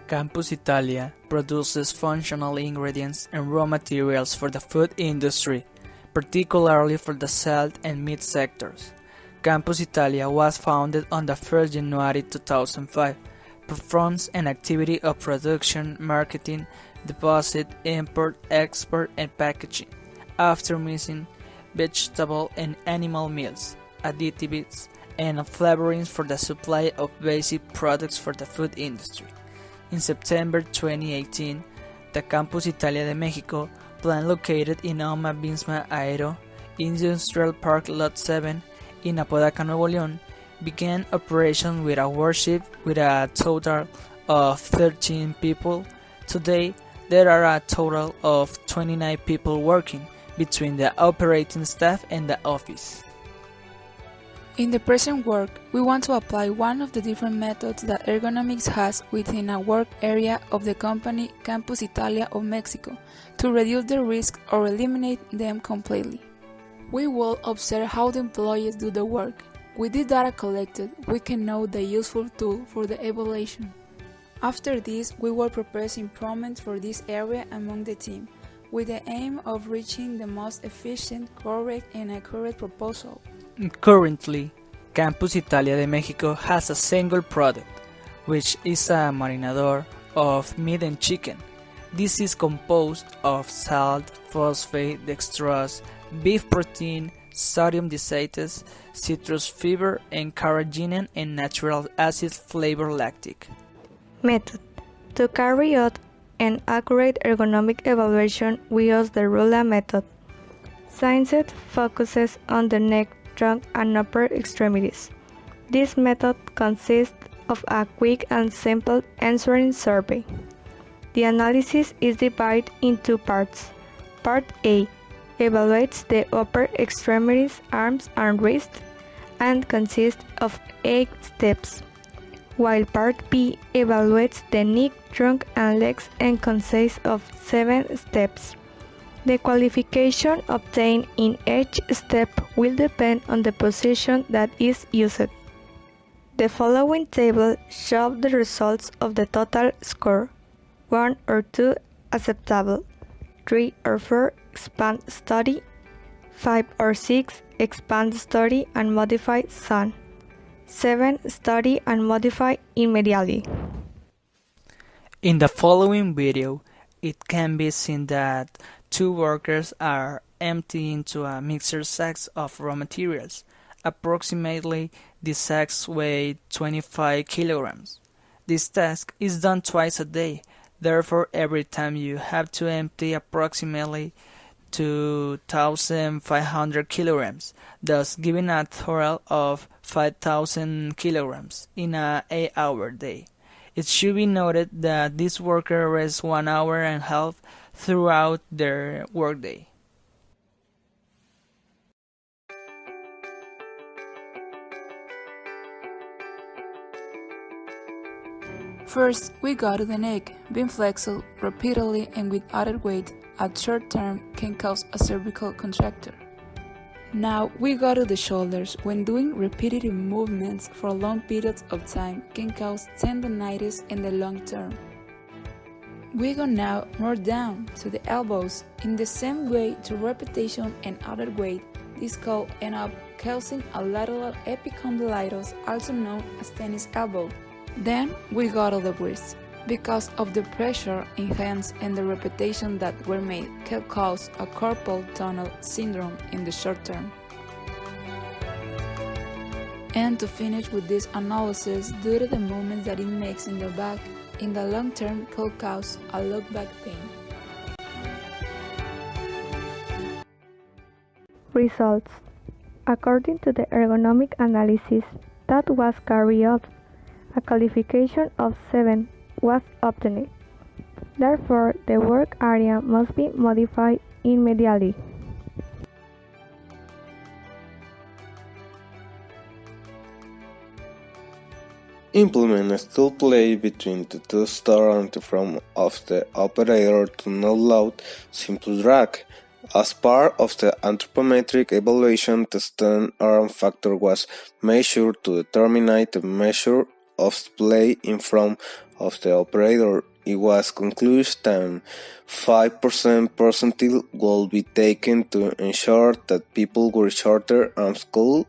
Campus Italia produces functional ingredients and raw materials for the food industry, particularly for the salt and meat sectors. Campus Italia was founded on the 1st January 2005, performs an activity of production, marketing, deposit, import, export, and packaging, after mixing vegetable and animal meals, additives, and flavorings for the supply of basic products for the food industry. In September 2018, the Campus Italia de Mexico plant located in Oma Bisma Aero Industrial Park Lot 7 in Apodaca, Nuevo León, began operation with a workshop with a total of 13 people. Today, there are a total of 29 people working between the operating staff and the office. In the present work, we want to apply one of the different methods that ergonomics has within a work area of the company Campus Italia of Mexico to reduce the risk or eliminate them completely. We will observe how the employees do the work. With this data collected, we can know the useful tool for the evaluation. After this, we will propose improvements for this area among the team, with the aim of reaching the most efficient, correct, and accurate proposal. Currently, Campus Italia de Mexico has a single product, which is a marinador of meat and chicken. This is composed of salt, phosphate, dextrose, beef protein, sodium disacetase, citrus fiber, and carrageenan and natural acid flavor lactic. Method. To carry out an accurate ergonomic evaluation, we use the RULA method. Science focuses on the neck, trunk, and upper extremities. This method consists of a quick and simple answering survey. The analysis is divided in two parts. Part A evaluates the upper extremities, arms, and wrists, and consists of 8 steps, while Part B evaluates the neck, trunk, and legs and consists of 7 steps. The qualification obtained in each step will depend on the position that is used. The following table shows the results of the total score: 1 or 2 acceptable, 3 or 4 expand study, 5 or 6 expand study and modify some, 7 study and modify immediately. In the following video, it can be seen that 2 workers are emptying into a mixer sacks of raw materials. Approximately, these sacks weigh 25 kilograms. This task is done twice a day, therefore every time you have to empty approximately 2,500 kilograms, thus giving a total of 5,000 kilograms in an 8-hour day. It should be noted that this worker rests 1 hour and a half throughout their workday. First, we go to the neck. Being flexible repeatedly and with added weight at short term can cause a cervical contracture. Now we go to the shoulders. When doing repetitive movements for long periods of time can cause tendonitis in the long term. We go now more down to the elbows. In the same way to repetition and added weight, this could end up causing a lateral epicondylitis, also known as tennis elbow. Then we go to the wrist. Because of the pressure in hands and the repetition that were made can cause a carpal tunnel syndrome in the short term. And to finish with this analysis, due to the movements that it makes in the back, in the long term could cause a low back pain. Results. According to the ergonomic analysis that was carried out, a qualification of 7 was obtained. Therefore, the work area must be modified immediately. Implement a steel plate between the two stars from of the operator to not load simple drag. As part of the anthropometric evaluation, the stand arm factor was measured to determine the measure of the play in front of the operator. It was concluded that 5% percentile will be taken to ensure that people with shorter arms could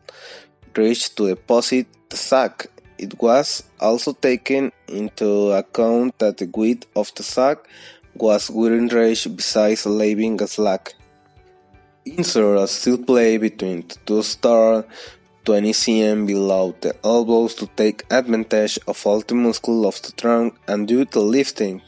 reach to deposit the sack. It was also taken into account that the width of the sack was within range besides leaving a slack. Insert a steel plate between the two stars 20 cm below the elbows to take advantage of all the muscle of the trunk and do the lifting.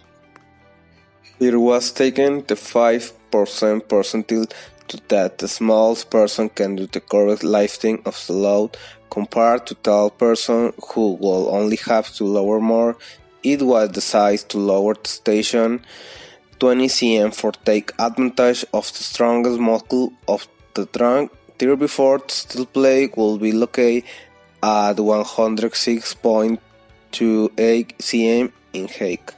Here was taken the 5% percentile to that the smallest person can do the correct lifting of the load compared to tall person who will only have to lower more. It was decided to lower the station 20 cm for take advantage of the strongest muscle of the trunk. Therefore, the steel plate will be located at 106.28 cm in height.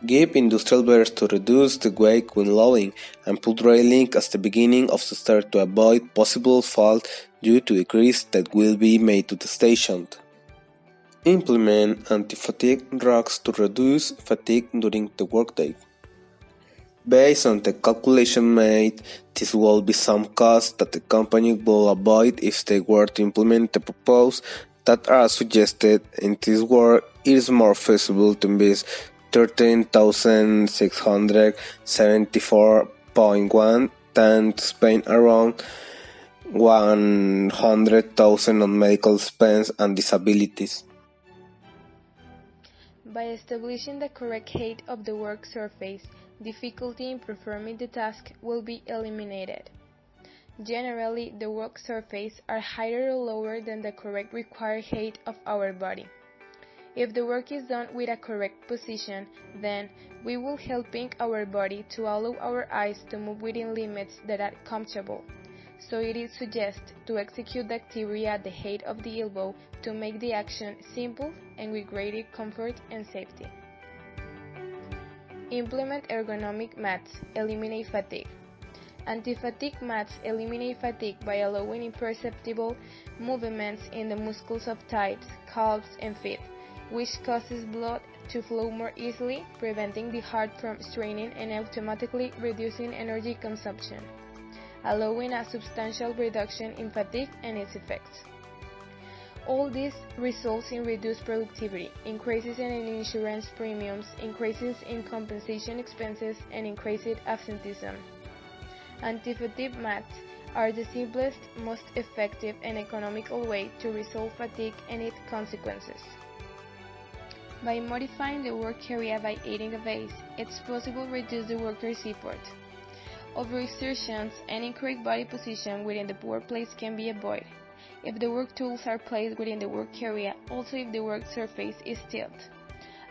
Give industrial bearers to reduce the weight when loading and put railing as the beginning of the stair to avoid possible fall due to the grease that will be made to the station. Implement anti-fatigue racks to reduce fatigue during the workday. Based on the calculation made, this will be some costs that the company will avoid if they were to implement the proposals that are suggested. In this work, it is more feasible to invest 13,674.1 than to spend around 100,000 on medical expense and disabilities. By establishing the correct height of the work surface, difficulty in performing the task will be eliminated. Generally, the work surfaces are higher or lower than the correct required height of our body. If the work is done with a correct position, then we will helping our body to allow our eyes to move within limits that are comfortable. So it is suggested to execute the activity at the height of the elbow to make the action simple and with greater comfort and safety. Implement ergonomic mats, eliminate fatigue. Anti-fatigue mats eliminate fatigue by allowing imperceptible movements in the muscles of thighs, calves, and feet, which causes blood to flow more easily, preventing the heart from straining and automatically reducing energy consumption, allowing a substantial reduction in fatigue and its effects. All this results in reduced productivity, increases in insurance premiums, increases in compensation expenses, and increased absenteeism. Anti-fatigue mats are the simplest, most effective, and economical way to resolve fatigue and its consequences. By modifying the work area by aiding a base, it's possible to reduce the worker's effort. Overexertions and incorrect body position within the workplace can be avoided if the work tools are placed within the work area, also if the work surface is tilted.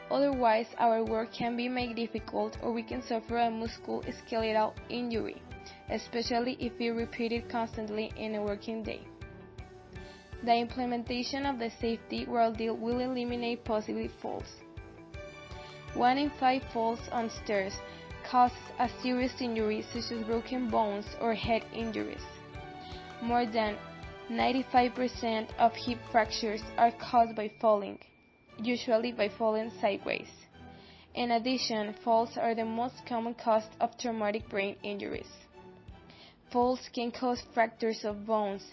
Otherwise, our work can be made difficult or we can suffer a musculoskeletal injury, especially if it repeated constantly in a working day. The implementation of the safety ordeal will eliminate possible falls. 1 in 5 falls on stairs causes a serious injury such as broken bones or head injuries. More than 95% of hip fractures are caused by falling, usually by falling sideways. In addition, falls are the most common cause of traumatic brain injuries. Falls can cause fractures of bones,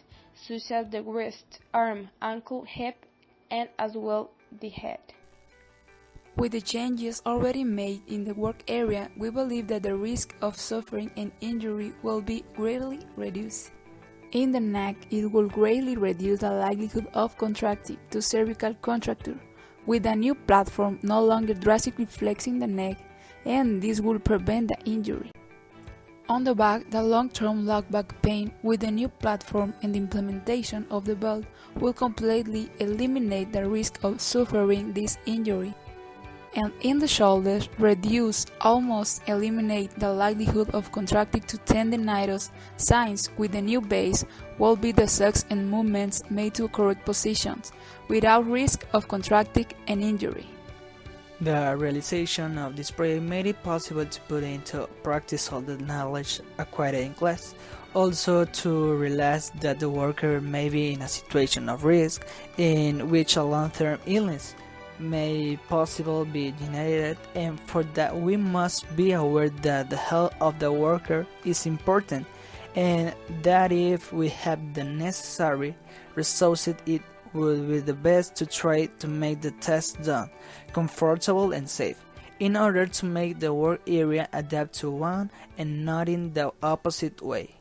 such as the wrist, arm, ankle, hip, and as well the head. With the changes already made in the work area, we believe that the risk of suffering an injury will be greatly reduced. In the neck, it will greatly reduce the likelihood of contracting to cervical contracture, with a new platform no longer drastically flexing the neck, and this will prevent the injury. On the back, the long-term low back pain with the new platform and the implementation of the belt will completely eliminate the risk of suffering this injury. And in the shoulders, reduce, almost eliminate the likelihood of contracting to tendinitis. Signs with the new base will be the sucks and movements made to correct positions, without risk of contracting an injury. The realization of this project made it possible to put into practice all the knowledge acquired in class. Also to realize that the worker may be in a situation of risk in which a long-term illness may possibly be generated, and for that we must be aware that the health of the worker is important and that if we have the necessary resources it would be the best to try to make the test done comfortable and safe in order to make the work area adapt to one and not in the opposite way.